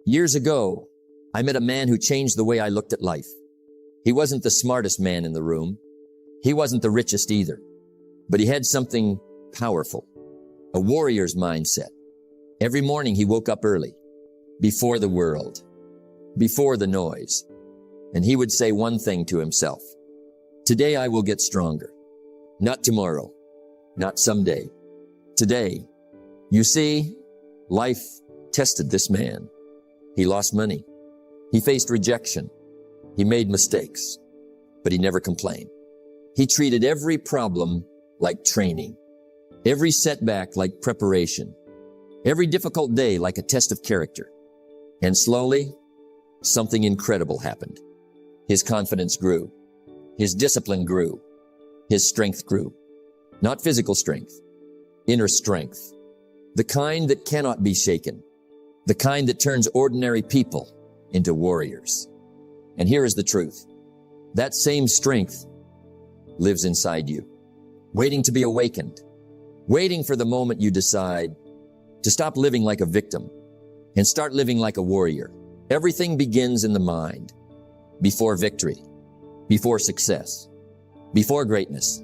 Years ago, I met a man who changed the way I looked at life. He wasn't the smartest man in the room. He wasn't the richest either. But he had something powerful, a warrior's mindset. Every morning he woke up early, before the world, before the noise. And he would say one thing to himself: today I will get stronger. Not tomorrow, not someday. Today. You see, life tested this man. He lost money. He faced rejection. He made mistakes, but he never complained. He treated every problem like training, every setback like preparation, every difficult day like a test of character. And slowly, something incredible happened. His confidence grew. His discipline grew. His strength grew. Not physical strength, inner strength. The kind that cannot be shaken. The kind that turns ordinary people into warriors. And here is the truth. That same strength lives inside you, waiting to be awakened, waiting for the moment you decide to stop living like a victim and start living like a warrior. Everything begins in the mind. Before victory, before success, before greatness,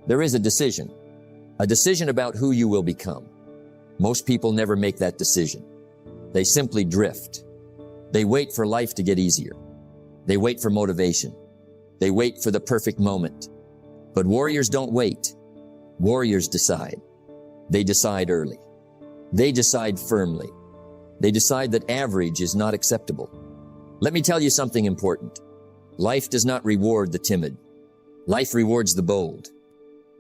there is a decision about who you will become. Most people never make that decision. They simply drift. They wait for life to get easier. They wait for motivation. They wait for the perfect moment. But warriors don't wait. Warriors decide. They decide early. They decide firmly. They decide that average is not acceptable. Let me tell you something important. Life does not reward the timid. Life rewards the bold.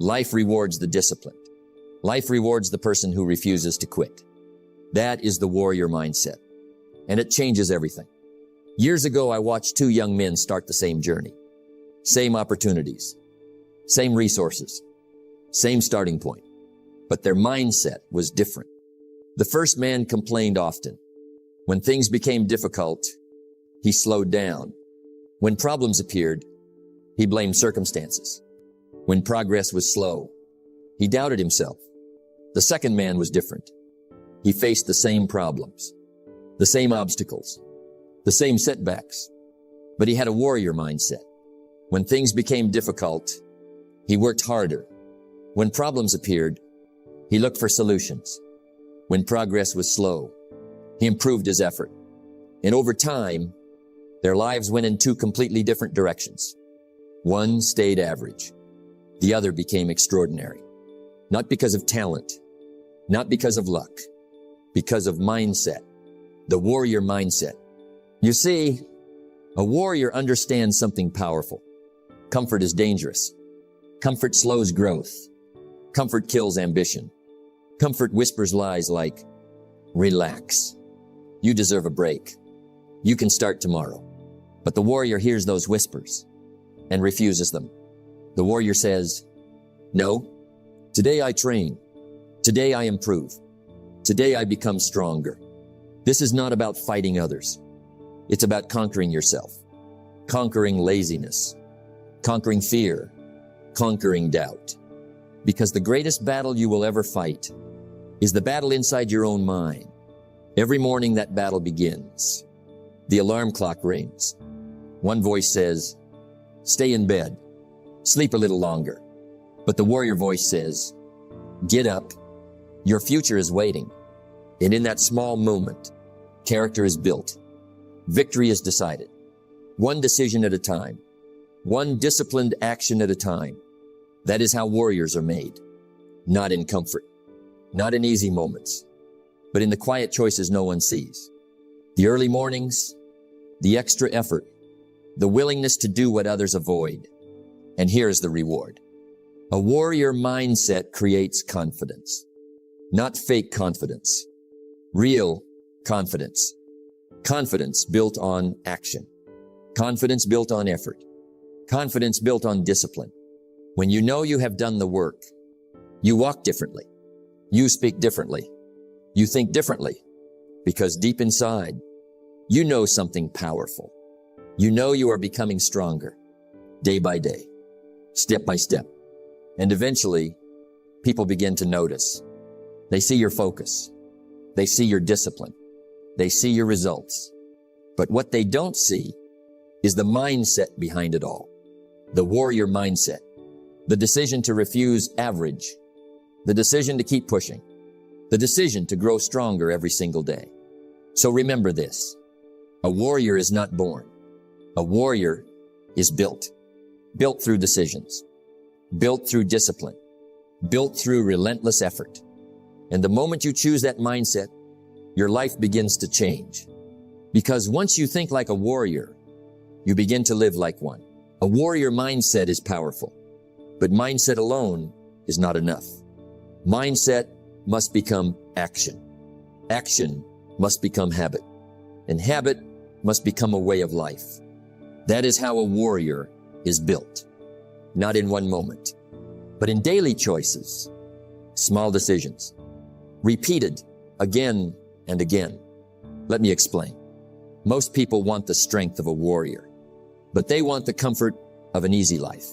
Life rewards the disciplined. Life rewards the person who refuses to quit. That is the warrior mindset. And it changes everything. Years ago, I watched two young men start the same journey. Same opportunities. Same resources. Same starting point. But their mindset was different. The first man complained often. When things became difficult, he slowed down. When problems appeared, he blamed circumstances. When progress was slow, he doubted himself. The second man was different. He faced the same problems, the same obstacles, the same setbacks, but he had a warrior mindset. When things became difficult, he worked harder. When problems appeared, he looked for solutions. When progress was slow, he improved his effort. And over time, their lives went in two completely different directions. One stayed average. The other became extraordinary. Not because of talent, not because of luck, because of mindset, the warrior mindset. You see, a warrior understands something powerful. Comfort is dangerous. Comfort slows growth. Comfort kills ambition. Comfort whispers lies like, relax. You deserve a break. You can start tomorrow. But the warrior hears those whispers and refuses them. The warrior says, no, today I train. Today I improve. Today I become stronger. This is not about fighting others. It's about conquering yourself, conquering laziness, conquering fear, conquering doubt. Because the greatest battle you will ever fight is the battle inside your own mind. Every morning that battle begins. The alarm clock rings. One voice says, stay in bed, sleep a little longer. But the warrior voice says, get up. Your future is waiting. And in that small moment, character is built. Victory is decided. One decision at a time. One disciplined action at a time. That is how warriors are made. Not in comfort. Not in easy moments. But in the quiet choices no one sees. The early mornings, the extra effort, the willingness to do what others avoid. And here's the reward. A warrior mindset creates confidence. Not fake confidence. Real confidence. Confidence built on action. Confidence built on effort. Confidence built on discipline. When you know you have done the work, you walk differently. You speak differently. You think differently. Because deep inside, you know something powerful. You know you are becoming stronger, day by day, step by step. And eventually, people begin to notice. They see your focus. They see your discipline. They see your results. But what they don't see is the mindset behind it all. The warrior mindset. The decision to refuse average. The decision to keep pushing. The decision to grow stronger every single day. So remember this. A warrior is not born. A warrior is built. Built through decisions. Built through discipline. Built through relentless effort. And the moment you choose that mindset, your life begins to change. Because once you think like a warrior, you begin to live like one. A warrior mindset is powerful, but mindset alone is not enough. Mindset must become action. Action must become habit, and habit must become a way of life. That is how a warrior is built, not in one moment, but in daily choices, small decisions, repeated again and again. Let me explain. Most people want the strength of a warrior, but they want the comfort of an easy life.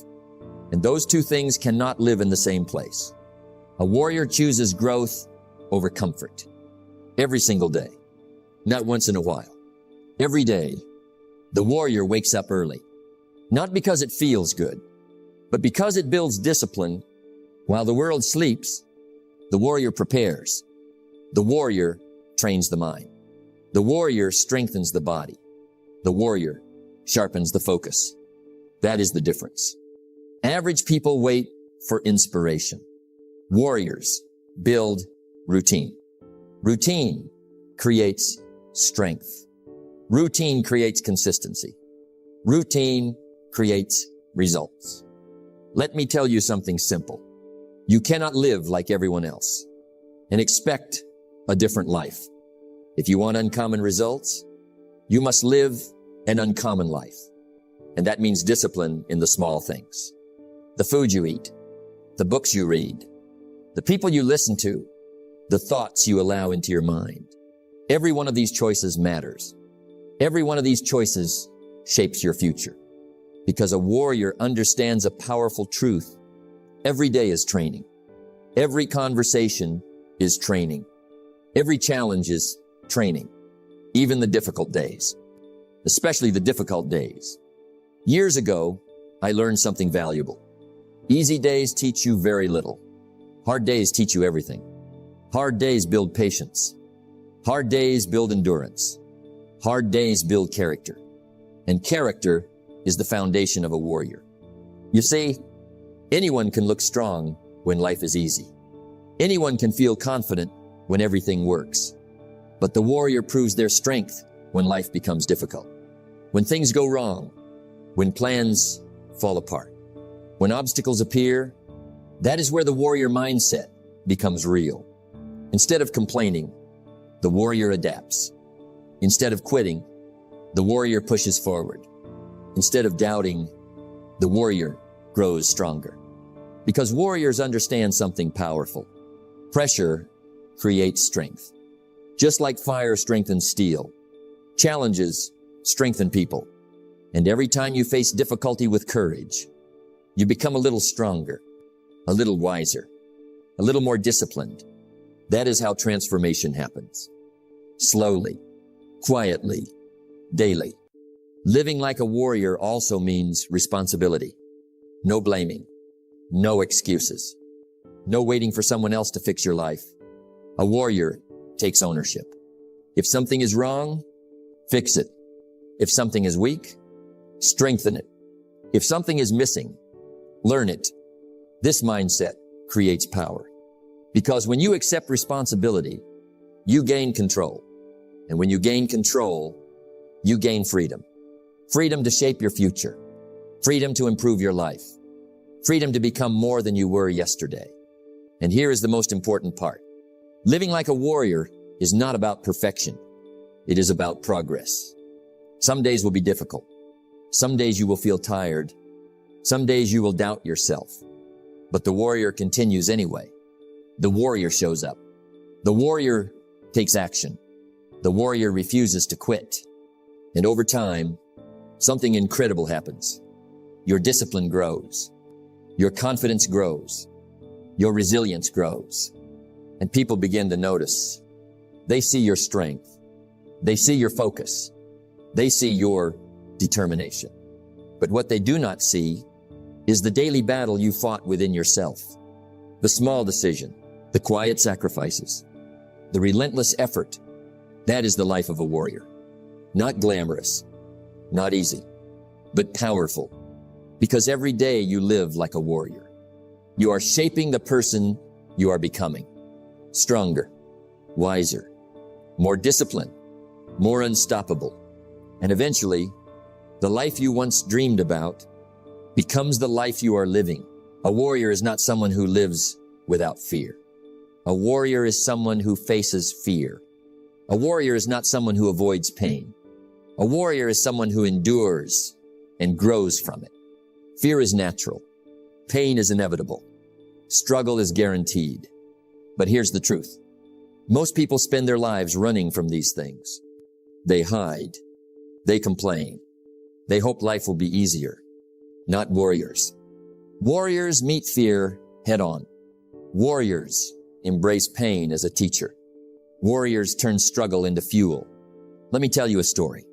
And those two things cannot live in the same place. A warrior chooses growth over comfort every single day, not once in a while. Every day, the warrior wakes up early, not because it feels good, but because it builds discipline. While the world sleeps, the warrior prepares. The warrior trains the mind. The warrior strengthens the body. The warrior sharpens the focus. That is the difference. Average people wait for inspiration. Warriors build routine. Routine creates strength. Routine creates consistency. Routine creates results. Let me tell you something simple. You cannot live like everyone else and expect a different life. If you want uncommon results, you must live an uncommon life. And that means discipline in the small things. The food you eat, the books you read, the people you listen to, the thoughts you allow into your mind. Every one of these choices matters. Every one of these choices shapes your future. Because a warrior understands a powerful truth. Every day is training. Every conversation is training. Every challenge is training. Even the difficult days. Especially the difficult days. Years ago, I learned something valuable. Easy days teach you very little. Hard days teach you everything. Hard days build patience. Hard days build endurance. Hard days build character. And character is the foundation of a warrior. You see, anyone can look strong when life is easy. Anyone can feel confident when everything works. But the warrior proves their strength when life becomes difficult. When things go wrong, when plans fall apart, when obstacles appear, that is where the warrior mindset becomes real. Instead of complaining, the warrior adapts. Instead of quitting, the warrior pushes forward. Instead of doubting, the warrior grows stronger. Because warriors understand something powerful. Pressure creates strength. Just like fire strengthens steel, challenges strengthen people. And every time you face difficulty with courage, you become a little stronger, a little wiser, a little more disciplined. That is how transformation happens. Slowly, quietly, daily. Living like a warrior also means responsibility. No blaming, no excuses, no waiting for someone else to fix your life. A warrior takes ownership. If something is wrong, fix it. If something is weak, strengthen it. If something is missing, learn it. This mindset creates power. Because when you accept responsibility, you gain control. And when you gain control, you gain freedom. Freedom to shape your future. Freedom to improve your life. Freedom to become more than you were yesterday. And here is the most important part. Living like a warrior is not about perfection. It is about progress. Some days will be difficult. Some days you will feel tired. Some days you will doubt yourself. But the warrior continues anyway. The warrior shows up. The warrior takes action. The warrior refuses to quit. And over time, something incredible happens. Your discipline grows. Your confidence grows. Your resilience grows. And people begin to notice. They see your strength. They see your focus. They see your determination. But what they do not see is the daily battle you fought within yourself. The small decision, the quiet sacrifices, the relentless effort. That is the life of a warrior. Not glamorous, not easy, but powerful. Because every day you live like a warrior. You are shaping the person you are becoming. Stronger, wiser, more disciplined, more unstoppable. And eventually, the life you once dreamed about becomes the life you are living. A warrior is not someone who lives without fear. A warrior is someone who faces fear. A warrior is not someone who avoids pain. A warrior is someone who endures and grows from it. Fear is natural. Pain is inevitable. Struggle is guaranteed. But here's the truth. Most people spend their lives running from these things. They hide. They complain. They hope life will be easier. Not warriors. Warriors meet fear head on. Warriors embrace pain as a teacher. Warriors turn struggle into fuel. Let me tell you a story.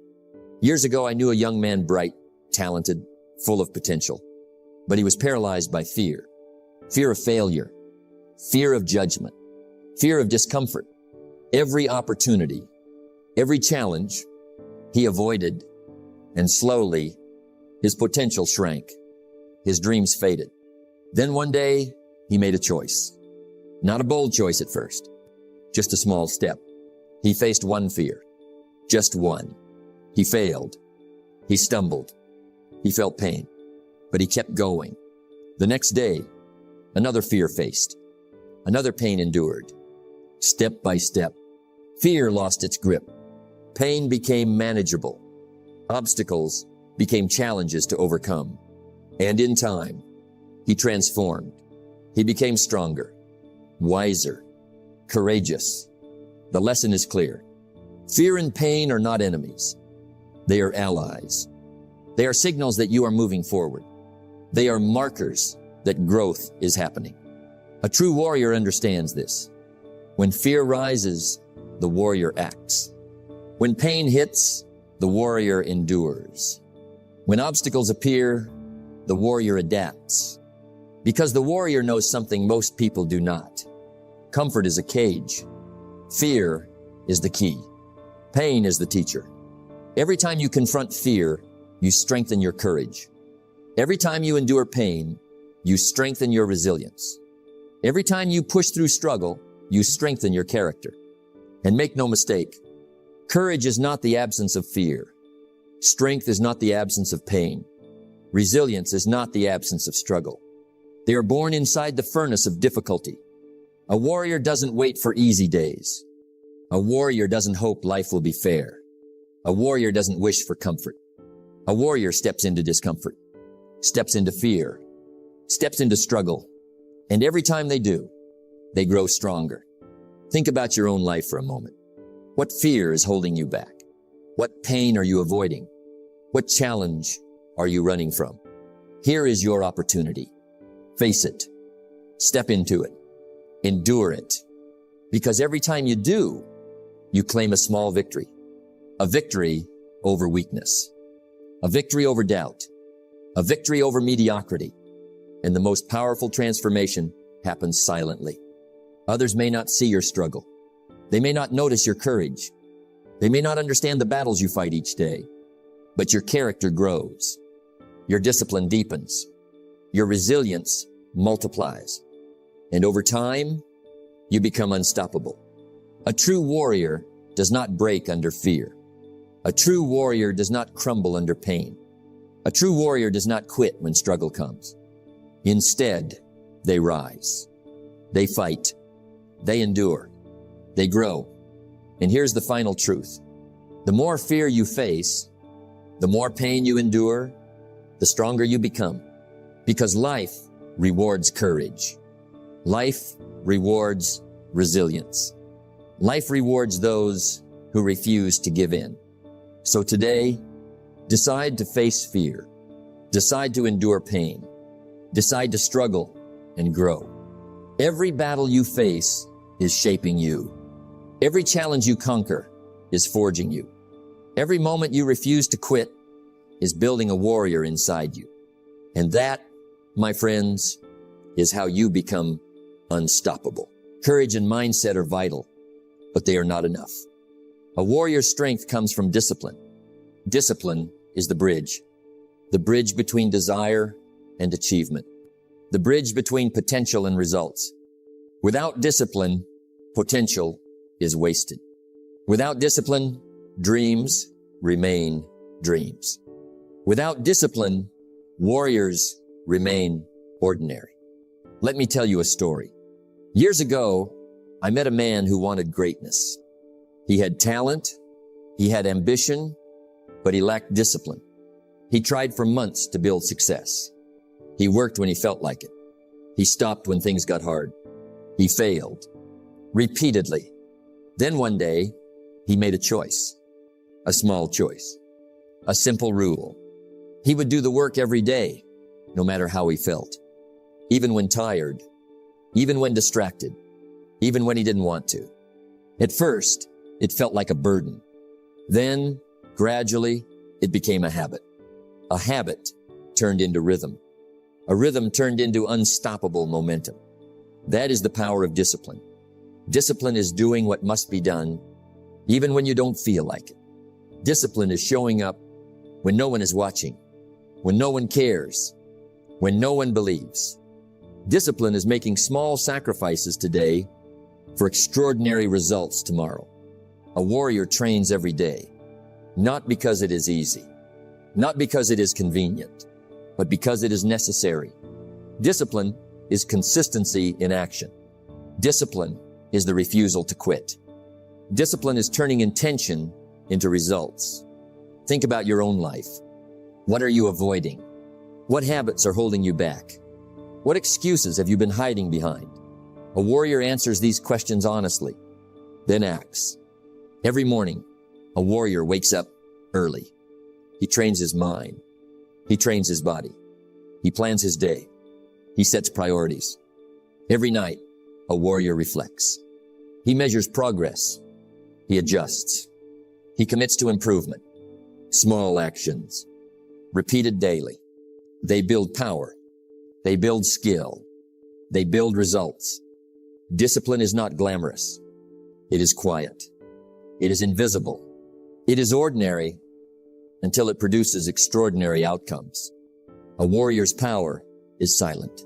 Years ago, I knew a young man, bright, talented, full of potential, but he was paralyzed by fear. Fear of failure, fear of judgment, fear of discomfort. Every opportunity, every challenge he avoided, and slowly his potential shrank. His dreams faded. Then one day he made a choice. Not a bold choice at first, just a small step. He faced one fear, just one. He failed. He stumbled. He felt pain, but he kept going. The next day, another fear faced. Another pain endured. Step by step, fear lost its grip. Pain became manageable. Obstacles became challenges to overcome. And in time, he transformed. He became stronger, wiser, courageous. The lesson is clear. Fear and pain are not enemies. They are allies. They are signals that you are moving forward. They are markers that growth is happening. A true warrior understands this. When fear rises, the warrior acts. When pain hits, the warrior endures. When obstacles appear, the warrior adapts. Because the warrior knows something most people do not. Comfort is a cage. Fear is the key. Pain is the teacher. Every time you confront fear, you strengthen your courage. Every time you endure pain, you strengthen your resilience. Every time you push through struggle, you strengthen your character. And make no mistake, courage is not the absence of fear. Strength is not the absence of pain. Resilience is not the absence of struggle. They are born inside the furnace of difficulty. A warrior doesn't wait for easy days. A warrior doesn't hope life will be fair. A warrior doesn't wish for comfort. A warrior steps into discomfort, steps into fear, steps into struggle. And every time they do, they grow stronger. Think about your own life for a moment. What fear is holding you back? What pain are you avoiding? What challenge are you running from? Here is your opportunity. Face it. Step into it. Endure it. Because every time you do, you claim a small victory. A victory over weakness. A victory over doubt. A victory over mediocrity. And the most powerful transformation happens silently. Others may not see your struggle. They may not notice your courage. They may not understand the battles you fight each day. But your character grows. Your discipline deepens. Your resilience multiplies. And over time, you become unstoppable. A true warrior does not break under fear. A true warrior does not crumble under pain. A true warrior does not quit when struggle comes. Instead, they rise. They fight. They endure. They grow. And here's the final truth. The more fear you face, the more pain you endure, the stronger you become. Because life rewards courage. Life rewards resilience. Life rewards those who refuse to give in. So today, decide to face fear. Decide to endure pain. Decide to struggle and grow. Every battle you face is shaping you. Every challenge you conquer is forging you. Every moment you refuse to quit is building a warrior inside you. And that, my friends, is how you become unstoppable. Courage and mindset are vital, but they are not enough. A warrior's strength comes from discipline. Discipline is the bridge between desire and achievement, the bridge between potential and results. Without discipline, potential is wasted. Without discipline, dreams remain dreams. Without discipline, warriors remain ordinary. Let me tell you a story. Years ago, I met a man who wanted greatness. He had talent, he had ambition, but he lacked discipline. He tried for months to build success. He worked when he felt like it. He stopped when things got hard. He failed repeatedly. Then one day, he made a choice, a small choice, a simple rule. He would do the work every day, no matter how he felt, even when tired, even when distracted, even when he didn't want to. At first, it felt like a burden. Then, gradually, it became a habit. A habit turned into rhythm. A rhythm turned into unstoppable momentum. That is the power of discipline. Discipline is doing what must be done, even when you don't feel like it. Discipline is showing up when no one is watching, when no one cares, when no one believes. Discipline is making small sacrifices today for extraordinary results tomorrow. A warrior trains every day, not because it is easy, not because it is convenient, but because it is necessary. Discipline is consistency in action. Discipline is the refusal to quit. Discipline is turning intention into results. Think about your own life. What are you avoiding? What habits are holding you back? What excuses have you been hiding behind? A warrior answers these questions honestly, then acts. Every morning, a warrior wakes up early. He trains his mind. He trains his body. He plans his day. He sets priorities. Every night, a warrior reflects. He measures progress. He adjusts. He commits to improvement. Small actions, repeated daily. They build power. They build skill. They build results. Discipline is not glamorous. It is quiet. It is invisible. It is ordinary until it produces extraordinary outcomes. A warrior's power is silent,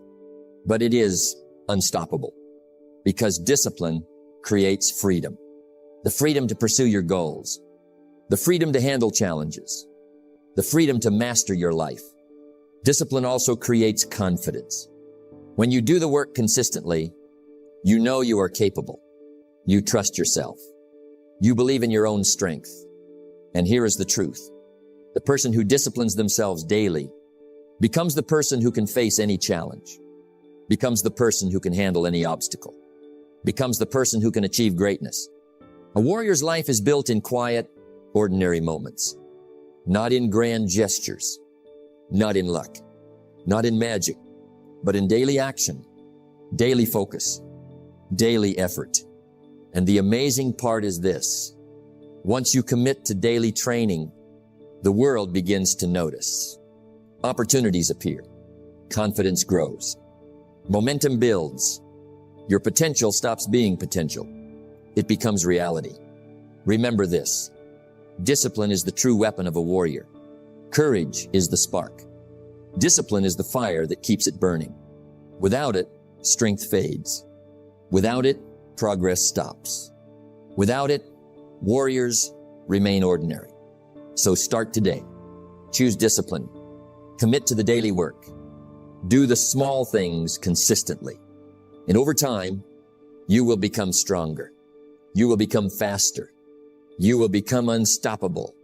but it is unstoppable because discipline creates freedom. The freedom to pursue your goals, the freedom to handle challenges, the freedom to master your life. Discipline also creates confidence. When you do the work consistently, you know you are capable. You trust yourself. You believe in your own strength. And here is the truth. The person who disciplines themselves daily becomes the person who can face any challenge, becomes the person who can handle any obstacle, becomes the person who can achieve greatness. A warrior's life is built in quiet, ordinary moments, not in grand gestures, not in luck, not in magic, but in daily action, daily focus, daily effort. And the amazing part is this: once you commit to daily training, the world begins to notice. Opportunities appear. Confidence grows. Momentum builds. Your potential stops being potential. It becomes reality. Remember this: discipline is the true weapon of a warrior. Courage is the spark. Discipline is the fire that keeps it burning. Without it, strength fades. Without it, progress stops. Without it, warriors remain ordinary. So start today. Choose discipline. Commit to the daily work. Do the small things consistently. And over time, you will become stronger. You will become faster. You will become unstoppable,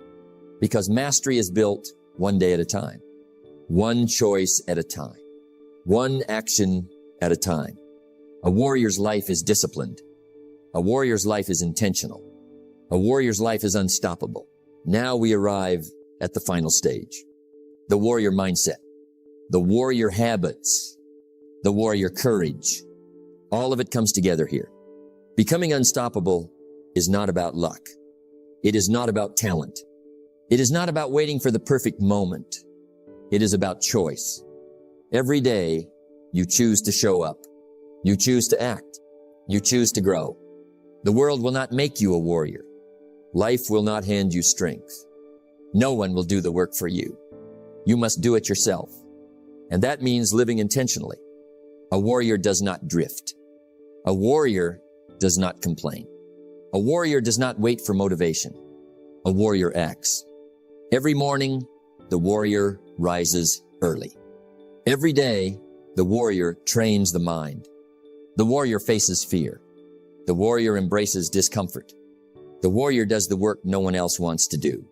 because mastery is built one day at a time, one choice at a time, one action at a time. A warrior's life is disciplined. A warrior's life is intentional. A warrior's life is unstoppable. Now we arrive at the final stage: the warrior mindset, the warrior habits, the warrior courage. All of it comes together here. Becoming unstoppable is not about luck. It is not about talent. It is not about waiting for the perfect moment. It is about choice. Every day, you choose to show up. You choose to act. You choose to grow. The world will not make you a warrior. Life will not hand you strength. No one will do the work for you. You must do it yourself. And that means living intentionally. A warrior does not drift. A warrior does not complain. A warrior does not wait for motivation. A warrior acts. Every morning, the warrior rises early. Every day, the warrior trains the mind. The warrior faces fear. The warrior embraces discomfort. The warrior does the work no one else wants to do.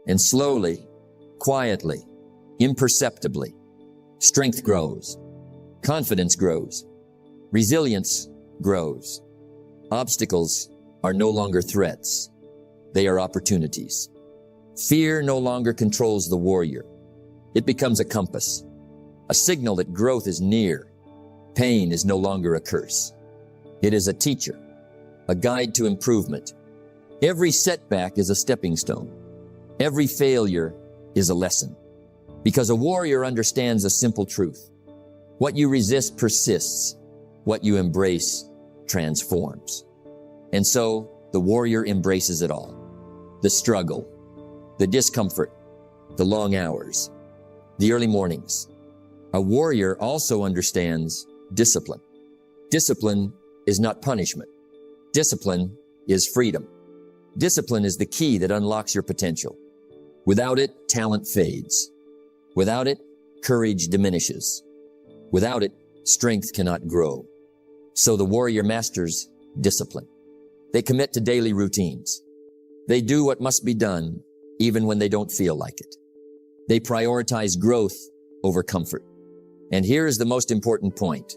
And slowly, quietly, imperceptibly, strength grows. Confidence grows. Resilience grows. Obstacles are no longer threats. They are opportunities. Fear no longer controls the warrior. It becomes a compass, a signal that growth is near. Pain is no longer a curse. It is a teacher, a guide to improvement. Every setback is a stepping stone. Every failure is a lesson. Because a warrior understands a simple truth. What you resist persists. What you embrace transforms. And so the warrior embraces it all. The struggle, the discomfort, the long hours, the early mornings. A warrior also understands discipline. Discipline is not punishment. Discipline is freedom. Discipline is the key that unlocks your potential. Without it, talent fades. Without it, courage diminishes. Without it, strength cannot grow. So the warrior masters discipline. They commit to daily routines. They do what must be done, even when they don't feel like it. They prioritize growth over comfort. And here is the most important point.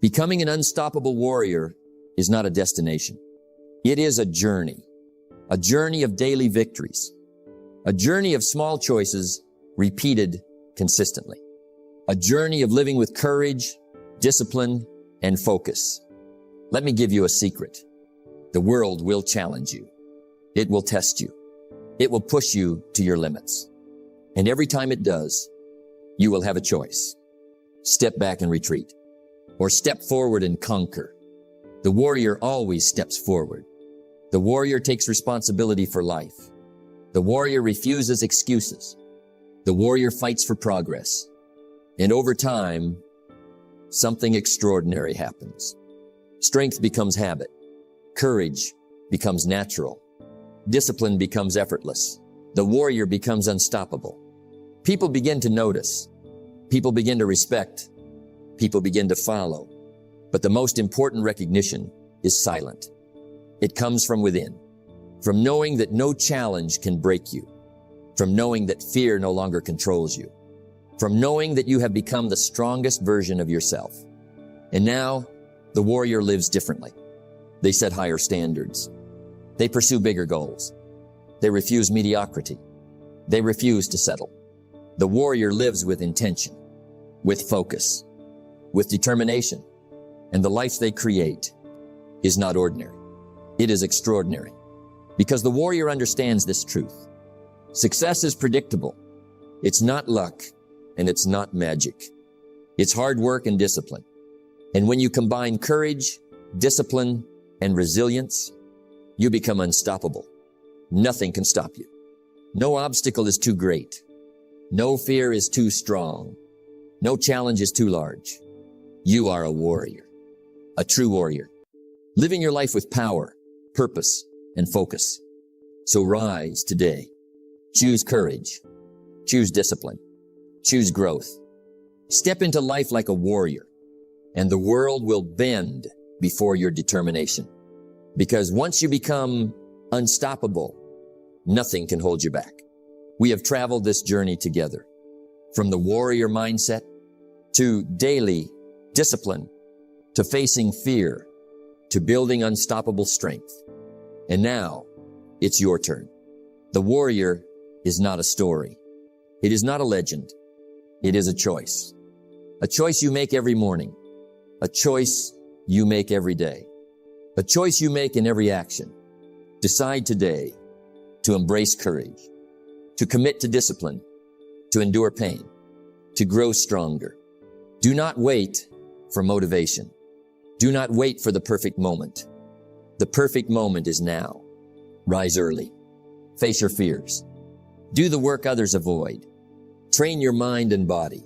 Becoming an unstoppable warrior is not a destination. It is a journey of daily victories, a journey of small choices repeated consistently, a journey of living with courage, discipline, and focus. Let me give you a secret. The world will challenge you. It will test you. It will push you to your limits. And every time it does, you will have a choice. Step back and retreat, or step forward and conquer. The warrior always steps forward. The warrior takes responsibility for life. The warrior refuses excuses. The warrior fights for progress. And over time, something extraordinary happens. Strength becomes habit. Courage becomes natural. Discipline becomes effortless. The warrior becomes unstoppable. People begin to notice. People begin to respect. People begin to follow. But the most important recognition is silent. It comes from within, from knowing that no challenge can break you, from knowing that fear no longer controls you, from knowing that you have become the strongest version of yourself. And now, the warrior lives differently. They set higher standards. They pursue bigger goals. They refuse mediocrity. They refuse to settle. The warrior lives with intention, with focus, with determination, and the life they create is not ordinary. It is extraordinary, because the warrior understands this truth. Success is predictable. It's not luck, and it's not magic. It's hard work and discipline. And when you combine courage, discipline, and resilience, you become unstoppable. Nothing can stop you. No obstacle is too great. No fear is too strong. No challenge is too large. You are a warrior, a true warrior, living your life with power, purpose, and focus. So rise today. Choose courage. Choose discipline. Choose growth. Step into life like a warrior, and the world will bend before your determination. Because once you become unstoppable, nothing can hold you back. We have traveled this journey together, from the warrior mindset to daily discipline, to facing fear, to building unstoppable strength. And now it's your turn. The warrior is not a story. It is not a legend. It is a choice. A choice you make every morning. A choice you make every day. A choice you make in every action. Decide today to embrace courage, to commit to discipline, to endure pain, to grow stronger. Do not wait for motivation. Do not wait for the perfect moment. The perfect moment is now. Rise early. Face your fears. Do the work others avoid. Train your mind and body.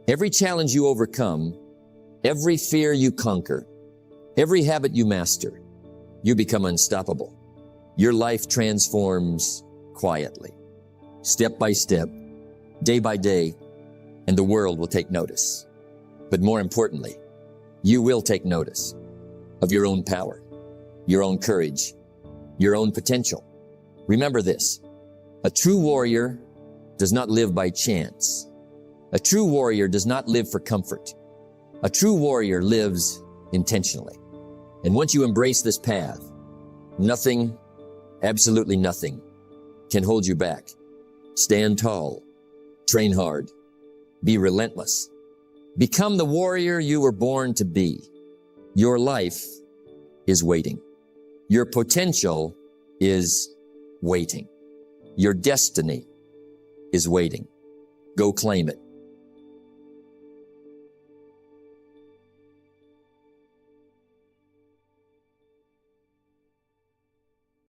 Every challenge you overcome, every fear you conquer, every habit you master, you become unstoppable. Your life transforms quietly, step by step, day by day, and the world will take notice. But more importantly, you will take notice of your own power, your own courage, your own potential. Remember this, a true warrior does not live by chance. A true warrior does not live for comfort. A true warrior lives intentionally. And once you embrace this path, nothing, absolutely nothing, can hold you back. Stand tall, train hard, be relentless. Become the warrior you were born to be. Your life is waiting. Your potential is waiting. Your destiny is waiting. Go claim it.